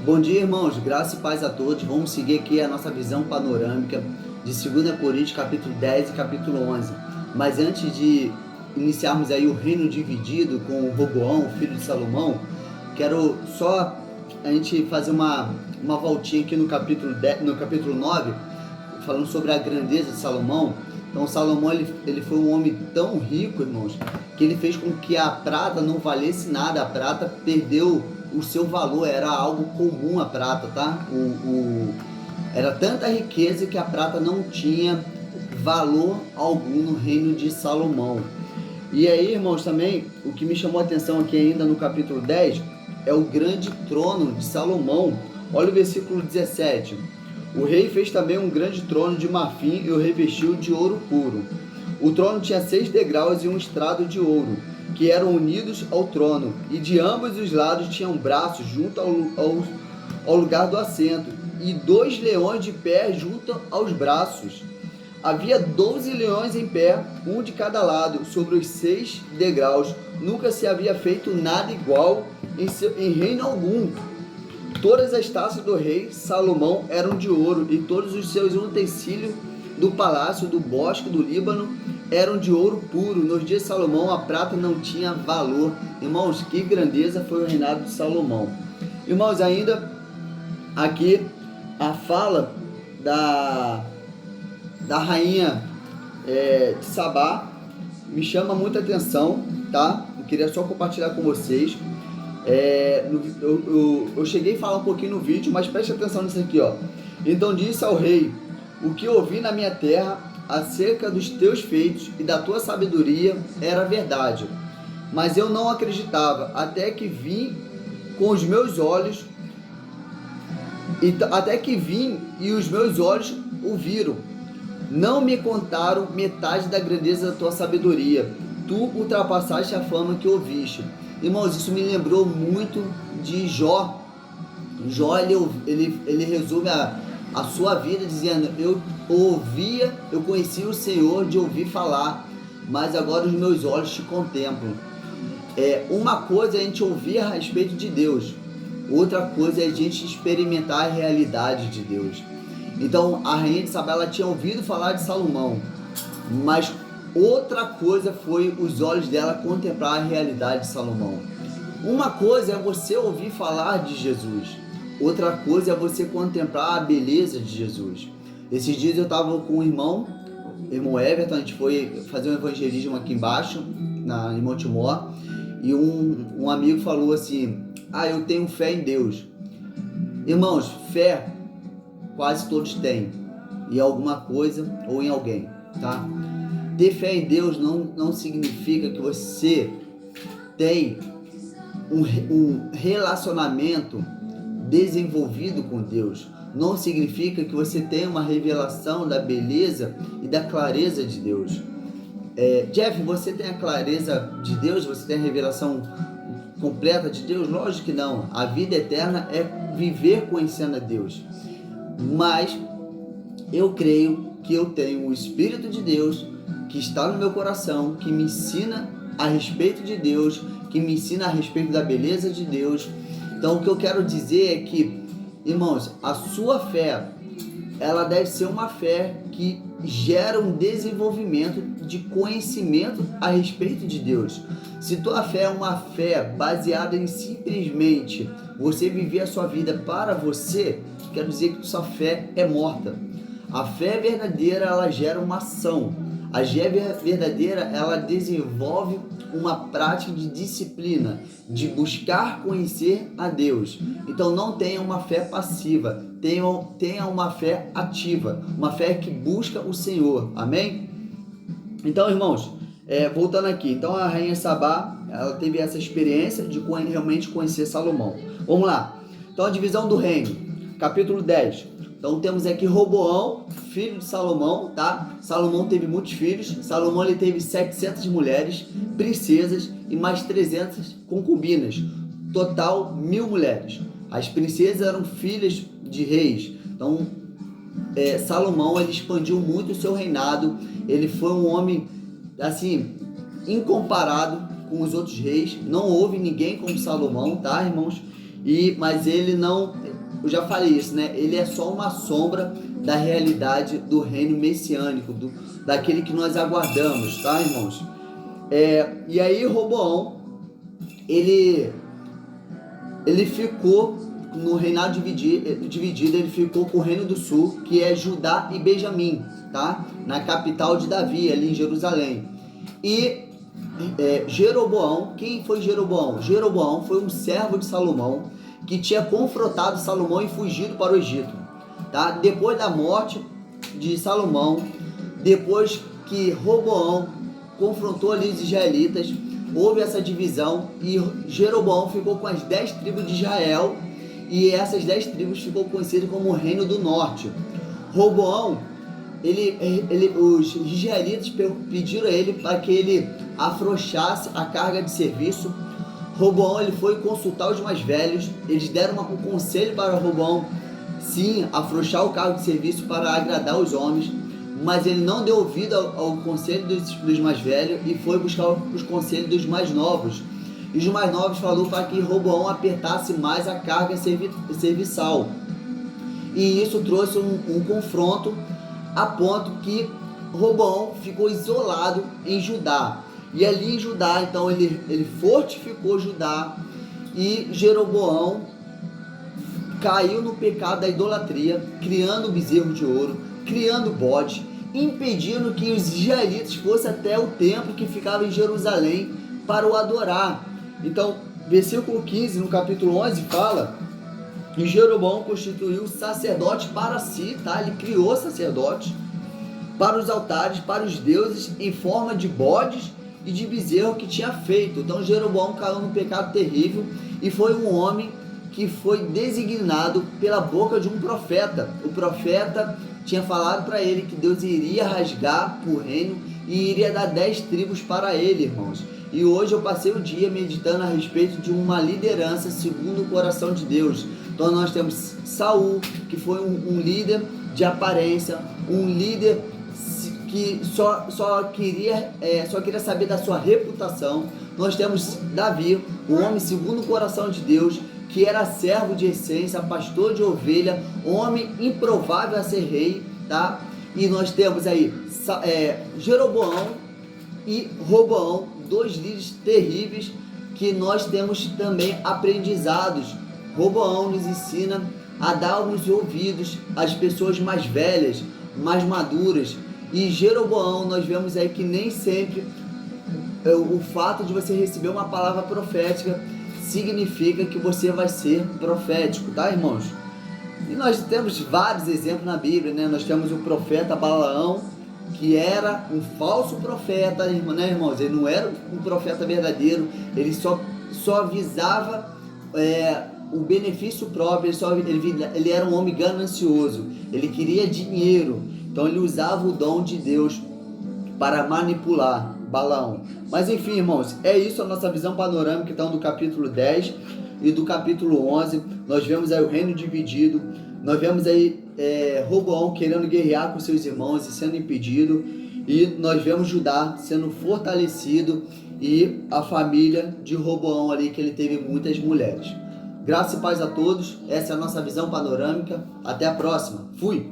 Bom dia, irmãos, graça e paz a todos. Vamos seguir aqui a nossa visão panorâmica de 2 Coríntios, capítulo 10 e capítulo 11. Mas antes de iniciarmos aí o reino dividido com Roboão, filho de Salomão, quero só a gente fazer uma voltinha aqui no capítulo 9, falando sobre a grandeza de Salomão. Então Salomão ele foi um homem tão rico, irmãos, que ele fez com que a prata não valesse nada. A prata perdeu o seu valor, era algo comum a prata, tá? Era tanta riqueza que a prata não tinha valor algum no reino de Salomão. E aí, irmãos, também o que me chamou a atenção aqui ainda no capítulo 10 é o grande trono de Salomão. Olha o versículo 17. O rei fez também um grande trono de marfim e o revestiu de ouro puro. O trono tinha 6 degraus e um estrado de ouro, que eram unidos ao trono, e de ambos os lados tinham braços junto ao lugar do assento, e 2 leões de pé junto aos braços. Havia 12 leões em pé, um de cada lado, sobre os 6 degraus. Nunca se havia feito nada igual em reino algum. Todas as taças do rei Salomão eram de ouro, e todos os seus utensílios do palácio, do bosque do Líbano, eram de ouro puro. Nos dias de Salomão a prata não tinha valor. Irmãos, que grandeza foi o reinado de Salomão. Irmãos, ainda aqui a fala da rainha de Sabá me chama muita atenção, tá? Eu queria só compartilhar com vocês. Eu cheguei a falar um pouquinho no vídeo, mas preste atenção nisso aqui, ó. Então disse ao rei: o que ouvi na minha terra acerca dos teus feitos e da tua sabedoria era verdade, mas eu não acreditava, até que vim com os meus olhos, e os meus olhos o viram. Não me contaram metade da grandeza da tua sabedoria. Tu ultrapassaste a fama que ouviste. Irmãos, isso me lembrou muito de Jó. Jó, ele resume a sua vida dizendo: eu conhecia o Senhor de ouvir falar, mas agora os meus olhos te contemplam. Uma coisa é a gente ouvir a respeito de Deus, outra coisa é a gente experimentar a realidade de Deus. Então a rainha de Sabá, ela tinha ouvido falar de Salomão, mas outra coisa foi os olhos dela contemplar a realidade de Salomão. Uma coisa é você ouvir falar de Jesus, outra coisa é você contemplar a beleza de Jesus. Esses dias eu estava com o irmão Everton, a gente foi fazer um evangelismo aqui embaixo, em Montemor, e um amigo falou assim: eu tenho fé em Deus. Irmãos, fé quase todos têm, em alguma coisa ou em alguém, tá? Ter fé em Deus não significa que você tem um relacionamento desenvolvido com Deus. Não significa que você tenha uma revelação da beleza e da clareza de Deus. Jeff, você tem a clareza de Deus? Você tem a revelação completa de Deus? Lógico que não. A vida eterna é viver conhecendo a Deus. Mas eu creio que eu tenho o Espírito de Deus que está no meu coração, que me ensina a respeito de Deus, que me ensina a respeito da beleza de Deus. Então o que eu quero dizer é que, irmãos, a sua fé, ela deve ser uma fé que gera um desenvolvimento de conhecimento a respeito de Deus. Se tua fé é uma fé baseada em simplesmente você viver a sua vida para você, quero dizer que sua fé é morta. A fé verdadeira, ela gera uma ação. A fé verdadeira, ela desenvolve uma prática de disciplina, de buscar conhecer a Deus. Então não tenha uma fé passiva, tenha uma fé ativa, uma fé que busca o Senhor. Amém? Então, irmãos, voltando aqui, então a rainha Sabá, ela teve essa experiência de realmente conhecer Salomão. Vamos lá. Então a divisão do reino, capítulo 10. Então temos aqui Roboão, filho de Salomão, tá? Salomão teve muitos filhos. Salomão, ele teve 700 mulheres, princesas, e mais 300 concubinas. Total 1000 mulheres. As princesas eram filhas de reis. Então Salomão, ele expandiu muito o seu reinado. Ele foi um homem assim incomparado com os outros reis. Não houve ninguém como Salomão, tá, irmãos? Mas ele não eu já falei isso, né? Ele é só uma sombra da realidade do reino messiânico, daquele que nós aguardamos, tá, irmãos? E aí Roboão, ele ficou no reinado dividido, ele ficou com o reino do sul, que é Judá e Benjamim, tá? Na capital de Davi, ali em Jerusalém. E Jeroboão, quem foi Jeroboão? Jeroboão foi um servo de Salomão que tinha confrontado Salomão e fugido para o Egito, tá? Depois da morte de Salomão, depois que Roboão confrontou ali os israelitas, houve essa divisão e Jeroboão ficou com as 10 tribos de Israel, e essas 10 tribos ficou conhecidas como o Reino do Norte. Roboão, os israelitas pediram a ele para que ele afrouxasse a carga de serviço. Roboão, ele foi consultar os mais velhos, eles deram um conselho para Roboão, sim, afrouxar o cargo de serviço para agradar os homens, mas ele não deu ouvido ao conselho dos mais velhos e foi buscar os conselhos dos mais novos. E os mais novos falaram para que Roboão apertasse mais a carga serviçal. E isso trouxe um confronto a ponto que Roboão ficou isolado em Judá. E ali em Judá, então, ele fortificou Judá, e Jeroboão caiu no pecado da idolatria, criando bezerro de ouro, criando bode, impedindo que os israelitas fossem até o templo que ficava em Jerusalém para o adorar. Então, versículo 15, no capítulo 11, fala que Jeroboão constituiu sacerdote para si, tá? Ele criou sacerdote para os altares, para os deuses, em forma de bodes e de bezerro que tinha feito. Então, Jeroboão caiu num pecado terrível e foi um homem que foi designado pela boca de um profeta. O profeta tinha falado para ele que Deus iria rasgar o reino e iria dar 10 tribos para ele, irmãos. E hoje eu passei o dia meditando a respeito de uma liderança segundo o coração de Deus. Então nós temos Saul, que foi um líder de aparência, um líder que só queria saber da sua reputação. Nós temos Davi, um homem segundo o coração de Deus, que era servo de essência, pastor de ovelha, homem improvável a ser rei, tá? E nós temos aí Jeroboão e Roboão, dois líderes terríveis que nós temos também aprendizados. Roboão nos ensina a darmos ouvidos às pessoas mais velhas, mais maduras, e Jeroboão nós vemos aí que nem sempre o fato de você receber uma palavra profética significa que você vai ser profético, tá, irmãos? E nós temos vários exemplos na Bíblia, né? Nós temos o profeta Balaão, que era um falso profeta, né, irmãos? Ele não era um profeta verdadeiro, ele só visava o benefício próprio, ele era um homem ganancioso, ele queria dinheiro, então ele usava o dom de Deus para manipular Balaão. Mas enfim, irmãos, é isso a nossa visão panorâmica então do capítulo 10 e do capítulo 11. Nós vemos aí o reino dividido, nós vemos aí Roboão querendo guerrear com seus irmãos e sendo impedido, e nós vemos Judá sendo fortalecido e a família de Roboão ali, que ele teve muitas mulheres. Graça e paz a todos, essa é a nossa visão panorâmica, até a próxima, fui!